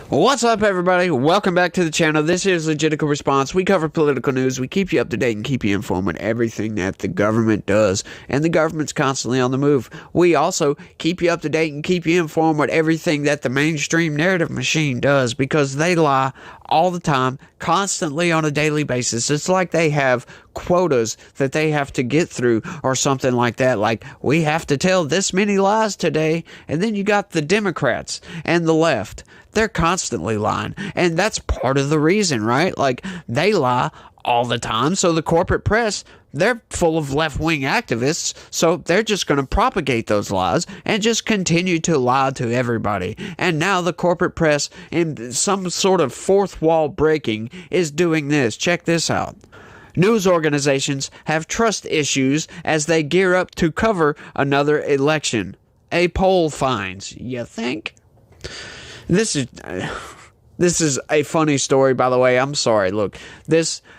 What's up, everybody? Welcome back to the channel. This is Legitical Response. We cover political news. We keep you up to date and keep you informed with everything that the government does. And the government's constantly on the move. We also keep you up to date and keep you informed with everything that the mainstream narrative machine does, because they lie all the time, constantly on a daily basis. It's like they have quotas that they have to get through or something like that. Like, we have to tell this many lies today. And then you got the Democrats and the left. They're constantly lying, and that's part of the reason, right? Like, they lie all the time, so the corporate press, they're full of left-wing activists, so they're just going to propagate those lies and just continue to lie to everybody. And now the corporate press, in some sort of fourth wall breaking, is doing this. Check this out. News organizations have trust issues as they gear up to cover another election. A poll finds. You think? This is a funny story, by the way. I'm sorry. Look,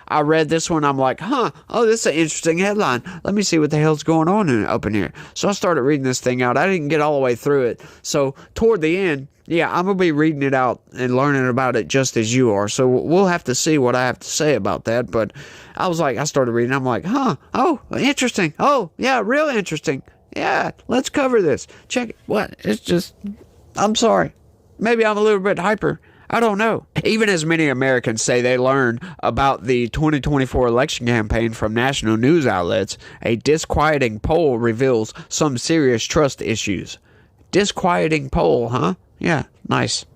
I read this one. I'm like, oh, this is an interesting headline. Let me see what the hell's going on up in here. So I started reading this thing out. I didn't get all the way through it. So toward the end, yeah, I'm going to be reading it out and learning about it just as you are. So we'll have to see what I have to say about that. But I started reading. I'm like, oh, interesting. Oh, yeah, real interesting. Yeah, let's cover this. Check it. What? It's just, I'm sorry. Maybe I'm a little bit hyper. I don't know. Even as many Americans say they learn about the 2024 election campaign from national news outlets, a disquieting poll reveals some serious trust issues. Disquieting poll, huh? Yeah, nice.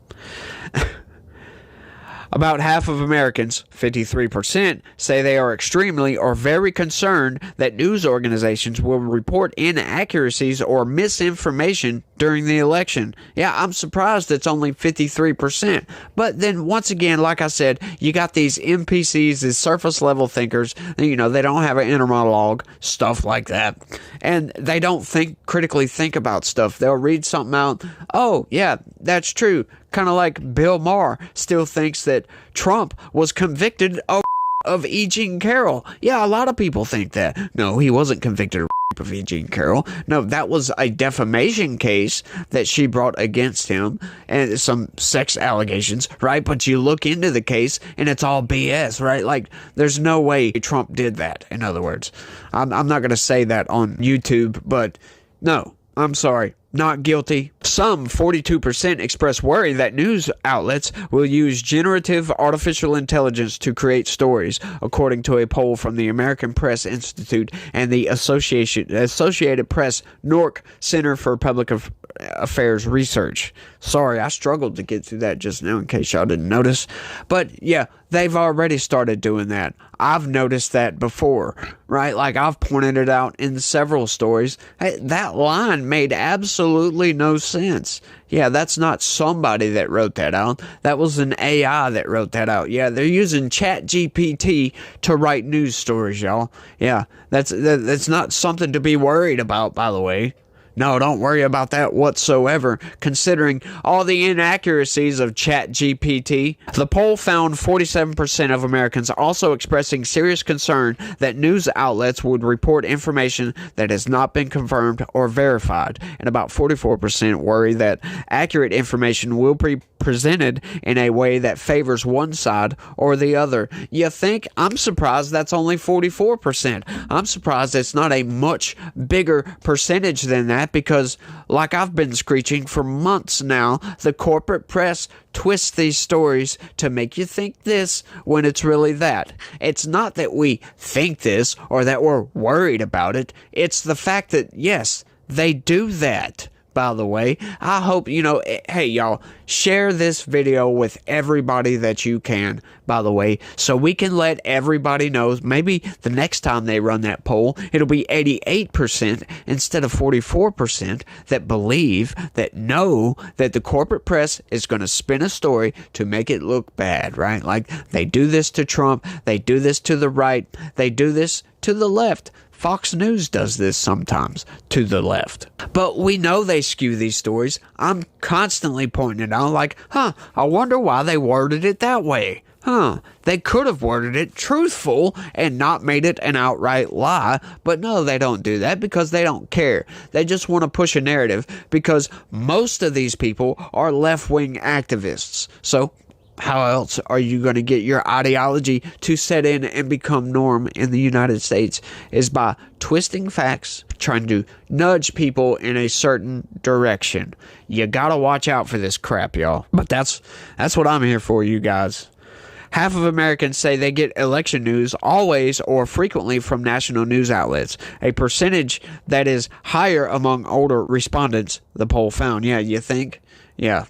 About half of Americans, 53%, say they are extremely or very concerned that news organizations will report inaccuracies or misinformation during the election. Yeah, I'm surprised it's only 53%. But then, once again, like I said, you got these NPCs, these surface-level thinkers. You know, they don't have an inner monologue, stuff like that. And they don't critically think about stuff. They'll read something out. Oh, yeah, that's true. Kind of like Bill Maher still thinks that Trump was convicted of E. Jean Carroll. Yeah, a lot of people think that. No, he wasn't convicted of E. Jean Carroll. No, that was a defamation case that she brought against him and some sex allegations, right? But you look into the case and it's all BS, right? Like, there's no way Trump did that, in other words. I'm not going to say that on YouTube, but no, I'm sorry. Not guilty. Some 42% express worry that news outlets will use generative artificial intelligence to create stories, according to a poll from the American Press Institute and the Associated Press NORC Center for Public Affairs Research. Sorry, I struggled to get through that just now in case y'all didn't notice. But yeah, they've already started doing that. I've noticed that before, right? Like, I've pointed it out in several stories. Hey, that line made absolutely no sense. Yeah, that's not somebody that wrote that out. That was an AI that wrote that out. Yeah, they're using ChatGPT to write news stories, y'all. Yeah, that's not something to be worried about, by the way. No, don't worry about that whatsoever, considering all the inaccuracies of ChatGPT. The poll found 47% of Americans also expressing serious concern that news outlets would report information that has not been confirmed or verified, and about 44% worry that accurate information will be presented in a way that favors one side or the other. You think? I'm surprised that's only 44%. I'm surprised it's not a much bigger percentage than that, because, like I've been screeching for months now, the corporate press twists these stories to make you think this when it's really that. It's not that we think this or that we're worried about it. It's the fact that, yes, they do that. By the way, I hope, hey, y'all, share this video with everybody that you can, by the way, so we can let everybody know. Maybe the next time they run that poll, it'll be 88% instead of 44% that believe, that know that the corporate press is going to spin a story to make it look bad, right? Like, they do this to Trump, they do this to the right, they do this to the left. Fox News does this sometimes to the left. But we know they skew these stories. I'm constantly pointing it out like, I wonder why they worded it that way. They could have worded it truthful and not made it an outright lie, but no, they don't do that because they don't care. They just want to push a narrative because most of these people are left-wing activists. So how else are you going to get your ideology to set in and become norm in the United States? Is by twisting facts, trying to nudge people in a certain direction. You gotta watch out for this crap, y'all. But that's what I'm here for, you guys. Half of Americans say they get election news always or frequently from national news outlets, a percentage that is higher among older respondents, the poll found. Yeah, you think? Yeah.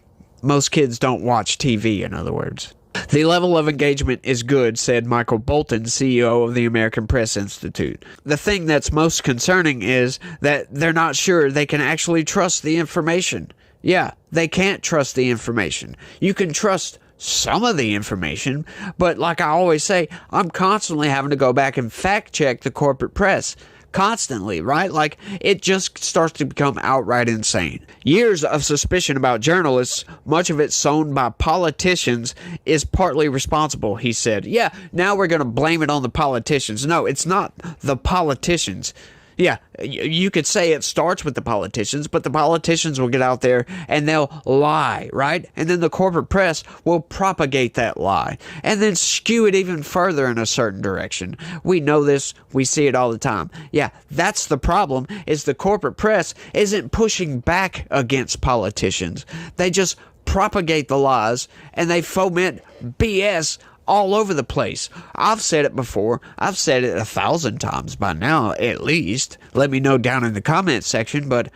Most kids don't watch TV, in other words. The level of engagement is good, said Michael Bolton, CEO of the American Press Institute. The thing that's most concerning is that they're not sure they can actually trust the information. Yeah, they can't trust the information. You can trust some of the information, but like I always say, I'm constantly having to go back and fact check the corporate press. Constantly, right? Like, it just starts to become outright insane. Years of suspicion about journalists, much of it sown by politicians, is partly responsible, he said. Yeah, now we're going to blame it on the politicians. No, it's not the politicians. Yeah, you could say it starts with the politicians, but the politicians will get out there and they'll lie, right? And then the corporate press will propagate that lie and then skew it even further in a certain direction. We know this. We see it all the time. Yeah, that's the problem, is the corporate press isn't pushing back against politicians. They just propagate the lies and they foment BS all over the place. I've said it before. I've said it 1,000 times by now, at least. Let me know down in the comments section, but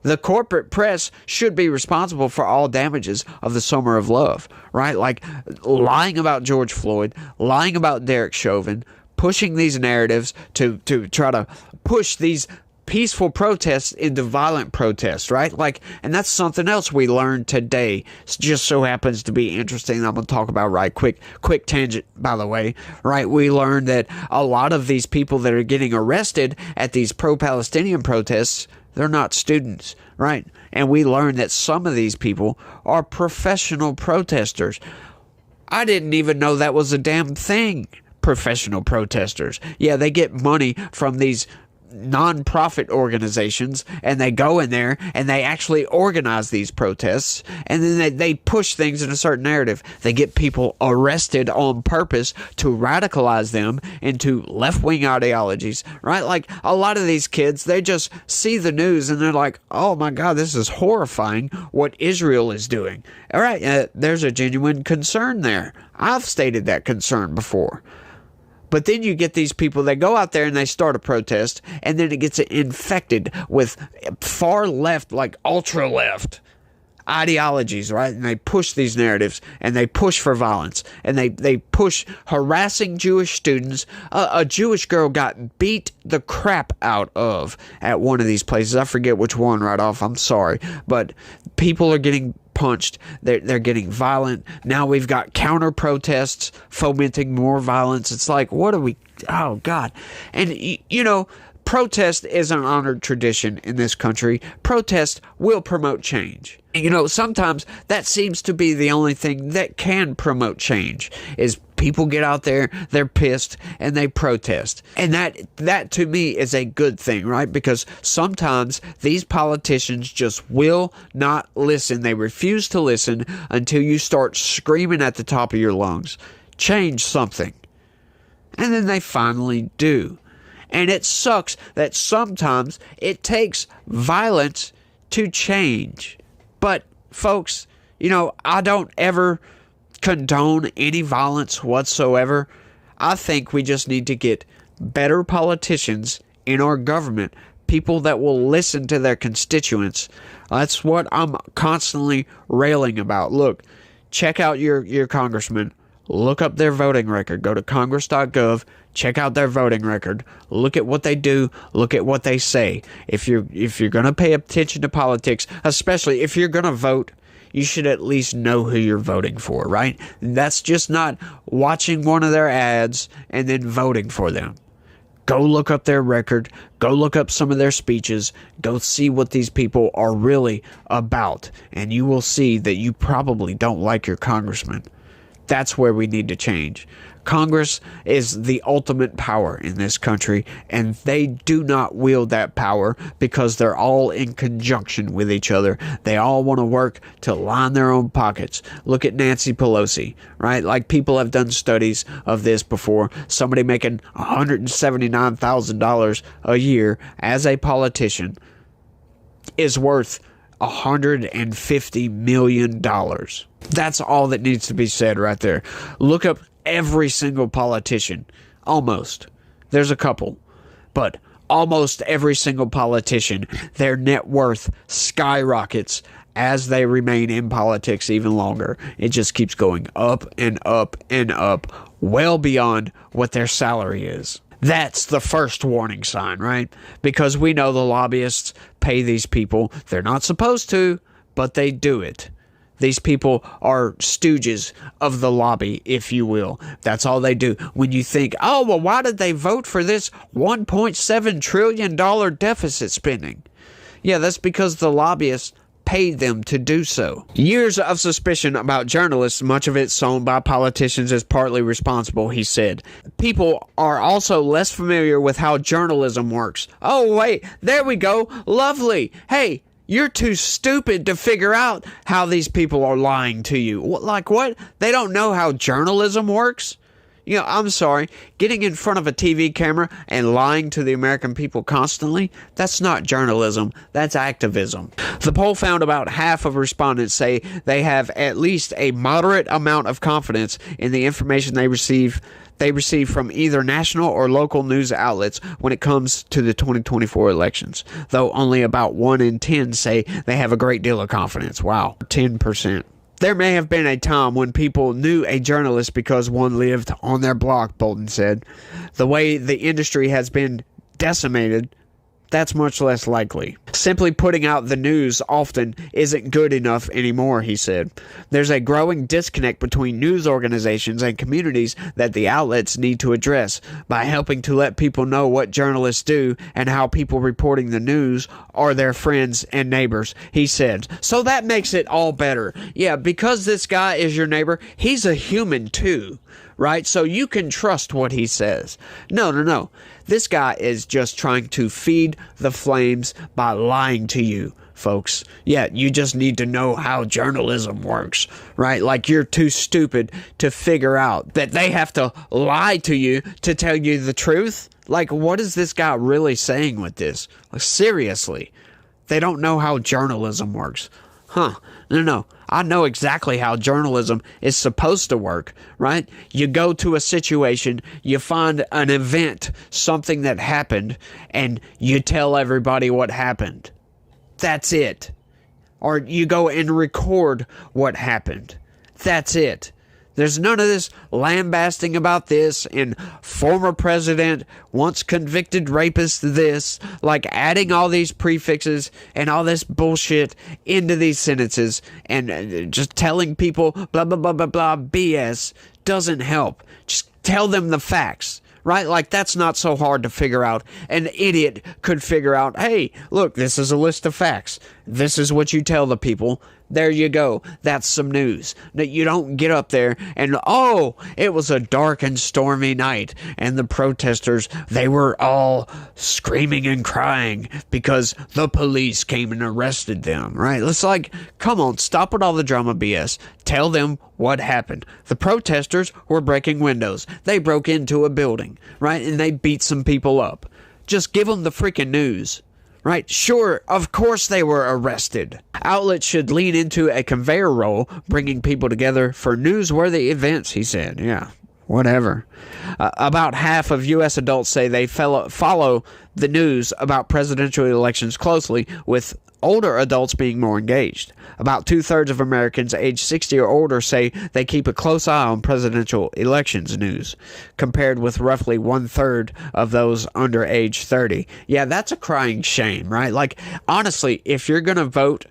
the corporate press should be responsible for all damages of the Summer of Love, right? Like lying about George Floyd, lying about Derek Chauvin, pushing these narratives to try to push these peaceful protests into violent protests, right? Like, and that's something else we learned today. It just so happens to be interesting. I'm going to talk about right quick tangent, by the way, right? We learned that a lot of these people that are getting arrested at these pro-Palestinian protests, they're not students, right? And we learned that some of these people are professional protesters. I didn't even know that was a damn thing. Professional protesters. Yeah, they get money from these non-profit organizations and they go in there and they actually organize these protests and then they push things in a certain narrative. They get people arrested on purpose to radicalize them into left-wing ideologies, right? Like a lot of these kids, they just see the news and they're like, oh my God, this is horrifying what Israel is doing. All right, there's a genuine concern there. I've stated that concern before. But then you get these people that go out there and they start a protest, and then it gets infected with far left, like ultra left ideologies, right? And they push these narratives, and they push for violence, and they push harassing Jewish students. A Jewish girl got beat the crap out of at one of these places. I forget which one right off. I'm sorry. But people are getting punched. They're getting violent. Now we've got counter protests fomenting more violence. It's like, what are we? Oh God! And you know, protest is an honored tradition in this country. Protest will promote change. You know, sometimes that seems to be the only thing that can promote change is people get out there, they're pissed, and they protest. And that to me is a good thing, right? Because sometimes these politicians just will not listen. They refuse to listen until you start screaming at the top of your lungs, change something. And then they finally do. And it sucks that sometimes it takes violence to change. But, folks, you know, I don't ever condone any violence whatsoever. I think we just need to get better politicians in our government, people that will listen to their constituents. That's what I'm constantly railing about. Look, check out your congressman. Look up their voting record. Go to congress.gov. Check out their voting record. Look at what they do. Look at what they say. If you're going to pay attention to politics, especially if you're going to vote, you should at least know who you're voting for, right? That's just not watching one of their ads and then voting for them. Go look up their record. Go look up some of their speeches. Go see what these people are really about. And you will see that you probably don't like your congressman. That's where we need to change. Congress is the ultimate power in this country, and they do not wield that power because they're all in conjunction with each other. They all want to work to line their own pockets. Look at Nancy Pelosi, right? Like, people have done studies of this before. Somebody making $179,000 a year as a politician is worth $150 million. That's all that needs to be said right there. Look up every single politician. Almost. There's a couple. But almost every single politician, their net worth skyrockets as they remain in politics even longer. It just keeps going up and up and up, well beyond what their salary is. That's the first warning sign, right? Because we know the lobbyists pay these people. They're not supposed to, but they do it. These people are stooges of the lobby, if you will. That's all they do. When you think, oh, well, why did they vote for this $1.7 trillion deficit spending? Yeah, that's because the lobbyists paid them to do so. Years of suspicion about journalists, much of it sown by politicians, is partly responsible, he said. People are also less familiar with how journalism works. Oh, wait, there we go. Lovely. Hey, you're too stupid to figure out how these people are lying to you. Like what? They don't know how journalism works? You know, I'm sorry, getting in front of a TV camera and lying to the American people constantly, that's not journalism, that's activism. The poll found about half of respondents say they have at least a moderate amount of confidence in the information they receive from either national or local news outlets when it comes to the 2024 elections, though only about 1 in 10 say they have a great deal of confidence. Wow, 10%. There may have been a time when people knew a journalist because one lived on their block, Bolton said. The way the industry has been decimated, that's much less likely. Simply putting out the news often isn't good enough anymore, he said. There's a growing disconnect between news organizations and communities that the outlets need to address by helping to let people know what journalists do and how people reporting the news are their friends and neighbors, he said. So that makes it all better. Yeah, because this guy is your neighbor, he's a human too. Right? So you can trust what he says. No. This guy is just trying to feed the flames by lying to you, folks. Yeah, you just need to know how journalism works, right? Like, you're too stupid to figure out that they have to lie to you to tell you the truth. Like, what is this guy really saying with this? Like, seriously, they don't know how journalism works. Huh. No. I know exactly how journalism is supposed to work, right? You go to a situation, you find an event, something that happened, and you tell everybody what happened. That's it. Or you go and record what happened. That's it. There's none of this lambasting about this and former president, once convicted rapist this, like adding all these prefixes and all this bullshit into these sentences and just telling people blah, blah, blah, blah, blah, BS doesn't help. Just tell them the facts. Right? Like, that's not so hard to figure out. An idiot could figure out, hey, look, this is a list of facts. This is what you tell the people. There you go. That's some news. That you don't get up there and, oh, it was a dark and stormy night, and the protesters, they were all screaming and crying because the police came and arrested them, right? It's like, come on, stop with all the drama BS. Tell them what happened. The protesters were breaking windows. They broke into a building, right? And they beat some people up. Just give them the freaking news. Right? Sure, of course they were arrested. Outlets should lean into a conveyor role, bringing people together for newsworthy events, he said. Yeah, whatever. About half of U.S. adults say they follow the news about presidential elections closely, with older adults being more engaged. About 2/3 of Americans aged 60 or older say they keep a close eye on presidential elections news, compared with roughly 1/3 of those under age 30. Yeah, that's a crying shame, right? Like, honestly, if you're going to vote,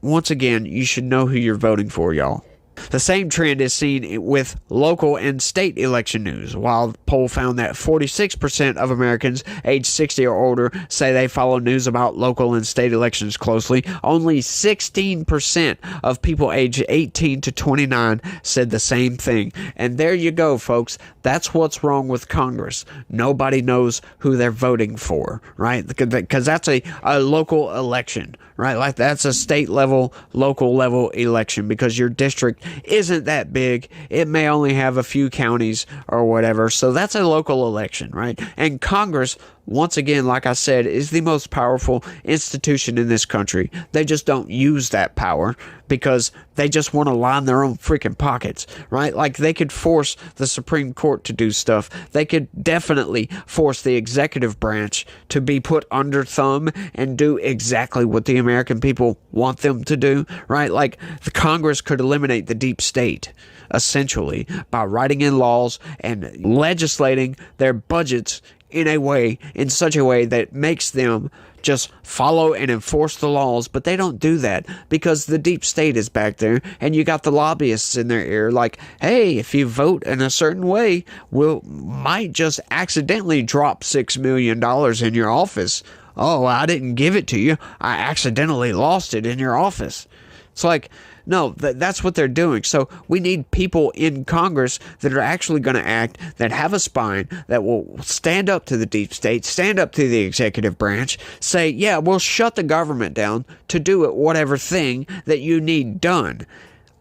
once again, you should know who you're voting for, y'all. The same trend is seen with local and state election news. While the poll found that 46% of Americans aged 60 or older say they follow news about local and state elections closely, only 16% of people aged 18 to 29 said the same thing. And there you go, folks. That's what's wrong with Congress. Nobody knows who they're voting for, right? Because that's a local election, right? Like that's a state level, local level election because your district isn't that big. It may only have a few counties or whatever. So that's a local election, right? And Congress, once again, like I said, is the most powerful institution in this country. They just don't use that power because they just want to line their own freaking pockets, right? Like they could force the Supreme Court to do stuff. They could definitely force the executive branch to be put under thumb and do exactly what the American people want them to do, right? Like the Congress could eliminate the deep state essentially by writing in laws and legislating their budgets in such a way that makes them just follow and enforce the laws, but they don't do that because the deep state is back there and you got the lobbyists in their ear like, hey, if you vote in a certain way, might just accidentally drop $6 million in your office. Oh, I didn't give it to you. I accidentally lost it in your office. It's like, no, that's what they're doing. So we need people in Congress that are actually going to act, that have a spine, that will stand up to the deep state, stand up to the executive branch, say, yeah, we'll shut the government down to do it whatever thing that you need done.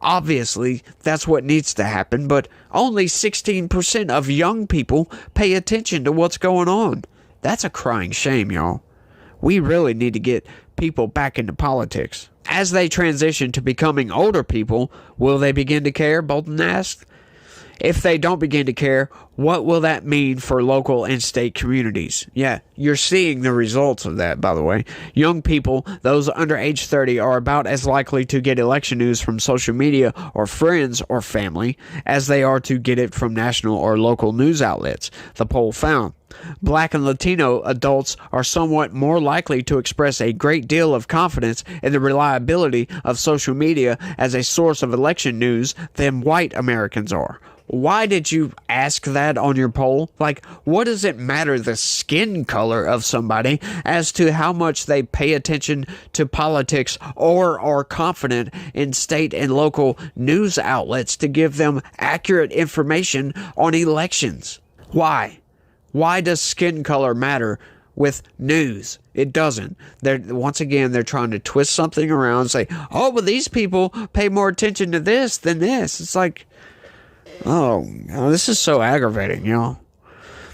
Obviously, that's what needs to happen, but only 16% of young people pay attention to what's going on. That's a crying shame, y'all. We really need to get people back into politics. As they transition to becoming older people, will they begin to care? Bolton asked. If they don't begin to care, what will that mean for local and state communities? Yeah, you're seeing the results of that, by the way. Young people, those under age 30, are about as likely to get election news from social media or friends or family as they are to get it from national or local news outlets, the poll found. Black and Latino adults are somewhat more likely to express a great deal of confidence in the reliability of social media as a source of election news than white Americans are. Why did you ask that on your poll? Like, what does it matter the skin color of somebody as to how much they pay attention to politics or are confident in state and local news outlets to give them accurate information on elections? Why? Why does skin color matter with news? It doesn't. Once again, they're trying to twist something around and say, oh, but these people pay more attention to this than this. It's like, oh, this is so aggravating, you know.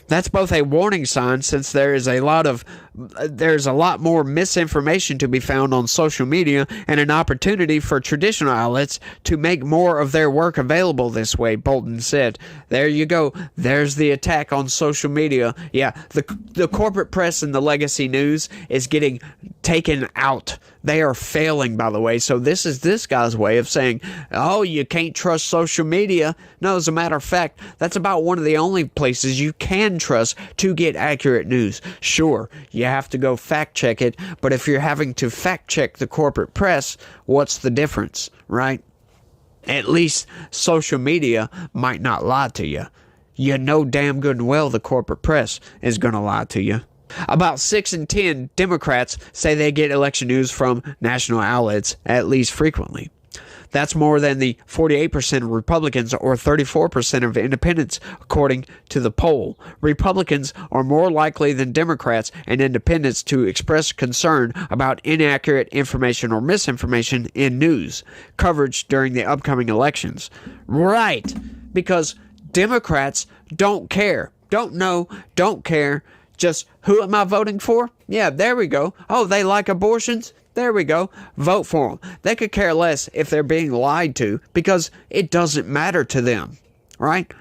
That's both a warning sign since there's a lot more misinformation to be found on social media and an opportunity for traditional outlets to make more of their work available this way, Bolton said. There you go. There's the attack on social media. Yeah, the corporate press and the legacy news is getting taken out. They are failing, by the way. So this is this guy's way of saying, oh, you can't trust social media. No, as a matter of fact, that's about one of the only places you can trust to get accurate news. Sure, you have to go fact check it, but if you're having to fact check the corporate press, what's the difference, right? At least social media might not lie to you. You know damn good and well the corporate press is going to lie to you. About 6 in 10 Democrats say they get election news from national outlets at least frequently. That's more than the 48% of Republicans or 34% of independents, according to the poll. Republicans are more likely than Democrats and independents to express concern about inaccurate information or misinformation in news coverage during the upcoming elections. Right, because Democrats don't care. Don't know, don't care. Just, who am I voting for? Yeah, there we go. Oh, they like abortions? There we go. Vote for them. They could care less if they're being lied to because it doesn't matter to them, right?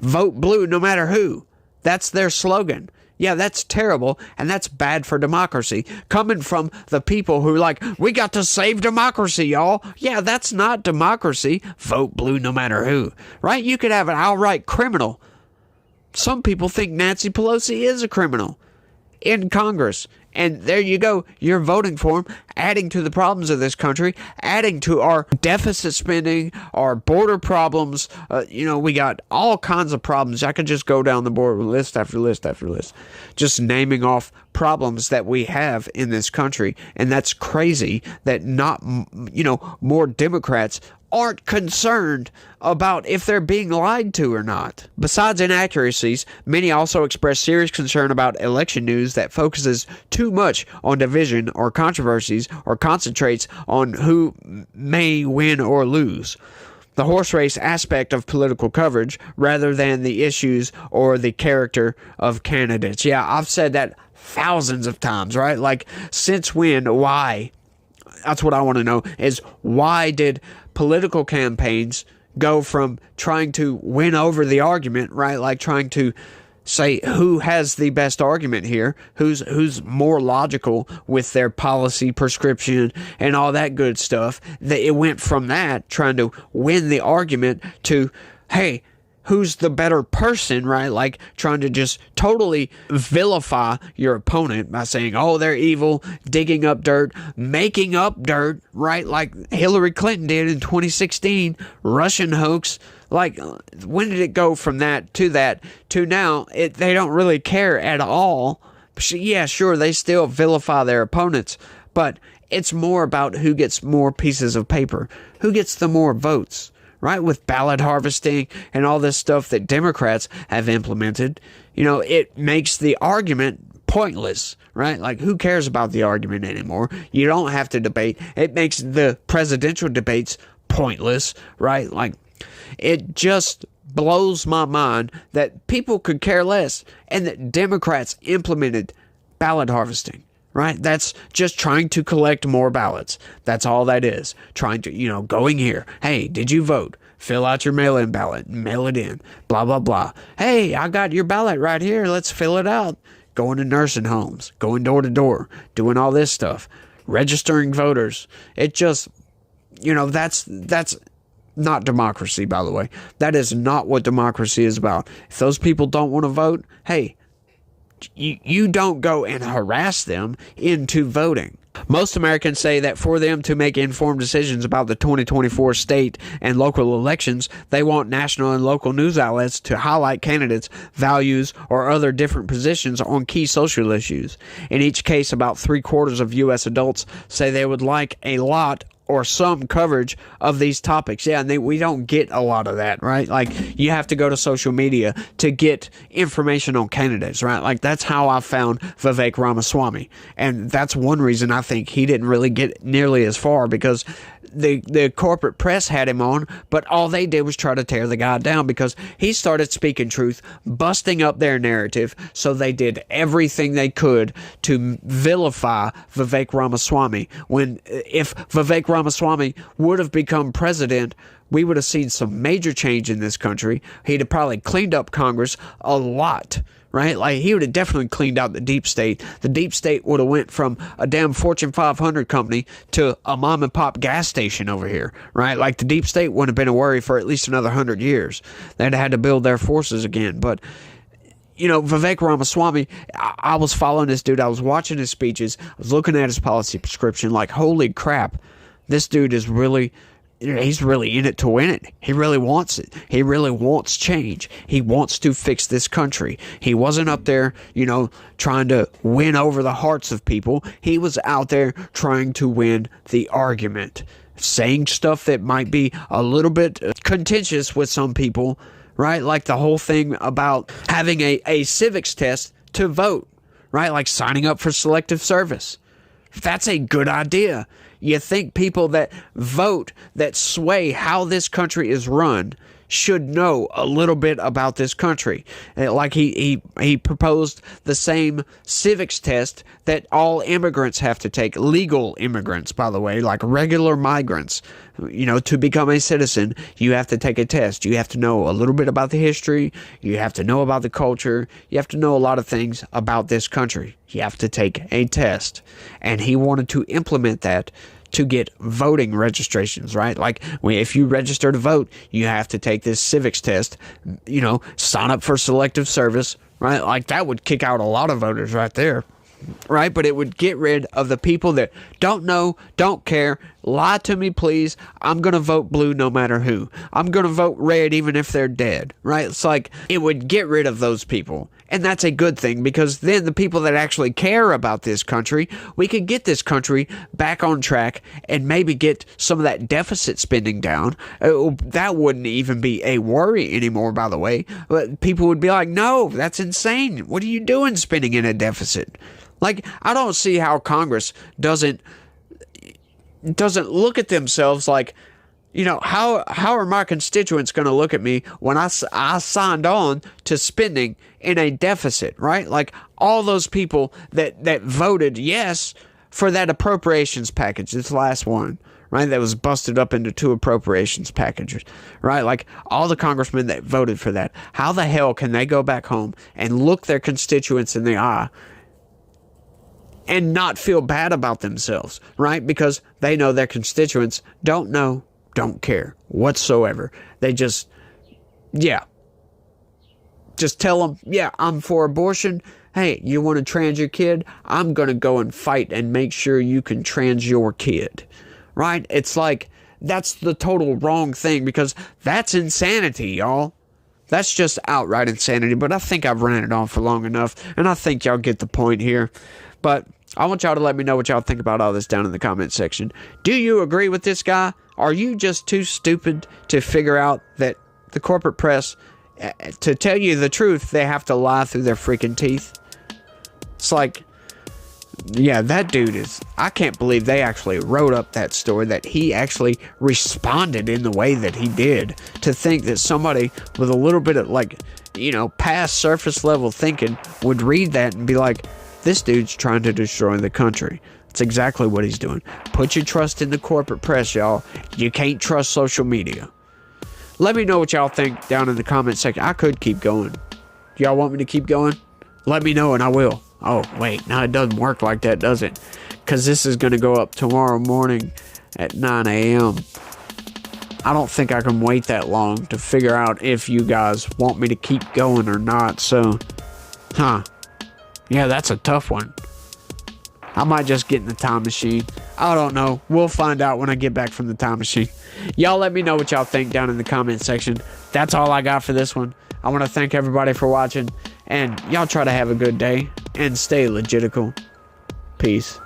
Vote blue no matter who. That's their slogan. Yeah, that's terrible, and that's bad for democracy. Coming from the people who are like, we got to save democracy, y'all. Yeah, that's not democracy. Vote blue no matter who, right? You could have an outright criminal. Some people think Nancy Pelosi is a criminal in Congress, And there you go. You're voting for them, adding to the problems of this country, adding to our deficit spending, our border problems. We got all kinds of problems. I could just go down the board with list after list after list, just naming off problems that we have in this country. And that's crazy that not, more Democrats aren't concerned about if they're being lied to or not. Besides inaccuracies, many also express serious concern about election news that focuses too much on division or controversies or concentrates on who may win or lose. The horse race aspect of political coverage rather than the issues or the character of candidates. Yeah, I've said that thousands of times, right? Like, since when? Why? That's what I want to know, is why did political campaigns go from trying to win over the argument, right? Like trying to say who has the best argument here, who's more logical with their policy prescription and all that good stuff. It went from that, trying to win the argument, to, hey, who's the better person, right? Like trying to just totally vilify your opponent by saying, oh, they're evil, digging up dirt, making up dirt, right? Like Hillary Clinton did in 2016, Russian hoax. Like, when did it go from that to now? They don't really care at all. Yeah, sure, they still vilify their opponents, but it's more about who gets more pieces of paper, who gets the more votes. Right, with ballot harvesting and all this stuff that Democrats have implemented, it makes the argument pointless, right? Like, who cares about the argument anymore? You don't have to debate. It makes the presidential debates pointless, right? Like, it just blows my mind that people could care less and that Democrats implemented ballot harvesting. Right? That's just trying to collect more ballots. That's all that is. Trying to, going here. Hey, did you vote? Fill out your mail-in ballot. Mail it in. Blah, blah, blah. Hey, I got your ballot right here. Let's fill it out. Going to nursing homes. Going door to door. Doing all this stuff. Registering voters. It just, that's not democracy, by the way. That is not what democracy is about. If those people don't want to vote, hey, you don't go and harass them into voting. Most Americans say that for them to make informed decisions about the 2024 state and local elections, they want national and local news outlets to highlight candidates' values or other different positions on key social issues. In each case, about 3/4 of U.S. adults say they would like a lot or some coverage of these topics. Yeah, and we don't get a lot of that, right? Like, you have to go to social media to get information on candidates, right? Like, that's how I found Vivek Ramaswamy. And that's one reason I think he didn't really get nearly as far, because the corporate press had him on, but all they did was try to tear the guy down, because he started speaking truth, busting up their narrative. So they did everything they could to vilify Vivek Ramaswamy. When, if Vivek Ramaswamy would have become president, we would have seen some major change in this country. He'd have probably cleaned up Congress a lot. Right? Like, he would have definitely cleaned out the deep state. The deep state would have went from a damn Fortune 500 company to a mom and pop gas station over here. Right? Like, the deep state wouldn't have been a worry for at least another 100 years. They'd have had to build their forces again. But, Vivek Ramaswamy, I was following this dude. I was watching his speeches. I was looking at his policy prescription. Like, holy crap. This dude is really... He's really in it to win it. He really wants it. He really wants change. He wants to fix this country. He wasn't up there, trying to win over the hearts of people. He was out there trying to win the argument, saying stuff that might be a little bit contentious with some people, right? Like the whole thing about having a civics test to vote, right? Like signing up for selective service. That's a good idea. You think people that vote, that sway how this country is run, should know a little bit about this country. Like he proposed the same civics test that all immigrants have to take. Legal immigrants, by the way, like regular migrants. To become a citizen, you have to take a test. You have to know a little bit about the history. You have to know about the culture. You have to know a lot of things about this country. You have to take a test. And he wanted to implement that to get voting registrations, right? Like, if you register to vote, you have to take this civics test, sign up for selective service, right? Like, that would kick out a lot of voters right there. right? But it would get rid of the people that don't know, don't care, lie to me, please. I'm going to vote blue no matter who. I'm going to vote red even if they're dead, right? It's like it would get rid of those people. And that's a good thing, because then the people that actually care about this country, we could get this country back on track and maybe get some of that deficit spending down. That wouldn't even be a worry anymore, by the way. But people would be like, no, that's insane. What are you doing spending in a deficit? Like, I don't see how Congress doesn't look at themselves like, you know, how are my constituents going to look at me when I signed on to spending in a deficit, right? Like, all those people that voted yes for that appropriations package, this last one, right, that was busted up into 2 appropriations packages, right? Like, all the congressmen that voted for that, how the hell can they go back home and look their constituents in the eye and not feel bad about themselves, right? Because they know their constituents don't know, don't care whatsoever. They just tell them, yeah, I'm for abortion. Hey, you want to trans your kid? I'm going to go and fight and make sure you can trans your kid, right? It's like, that's the total wrong thing, because that's insanity, y'all. That's just outright insanity. But I think I've ranted on for long enough, and I think y'all get the point here. But I want y'all to let me know what y'all think about all this down in the comment section. Do you agree with this guy? Are you just too stupid to figure out that the corporate press, to tell you the truth, they have to lie through their freaking teeth? It's like, yeah, that dude is... I can't believe they actually wrote up that story, that he actually responded in the way that he did. To think that somebody with a little bit of, like, you know, past surface level thinking would read that and be like, this dude's trying to destroy the country. That's exactly what he's doing. Put your trust in the corporate press, y'all. You can't trust social media. Let me know what y'all think down in the comment section. I could keep going. Do y'all want me to keep going? Let me know and I will. Oh, wait. No, it doesn't work like that, does it? Because this is going to go up tomorrow morning at 9 a.m. I don't think I can wait that long to figure out if you guys want me to keep going or not. So, yeah, that's a tough one. I might just get in the time machine. I don't know. We'll find out when I get back from the time machine. Y'all let me know what y'all think down in the comment section. That's all I got for this one. I want to thank everybody for watching. And y'all try to have a good day. And stay legitical. Peace.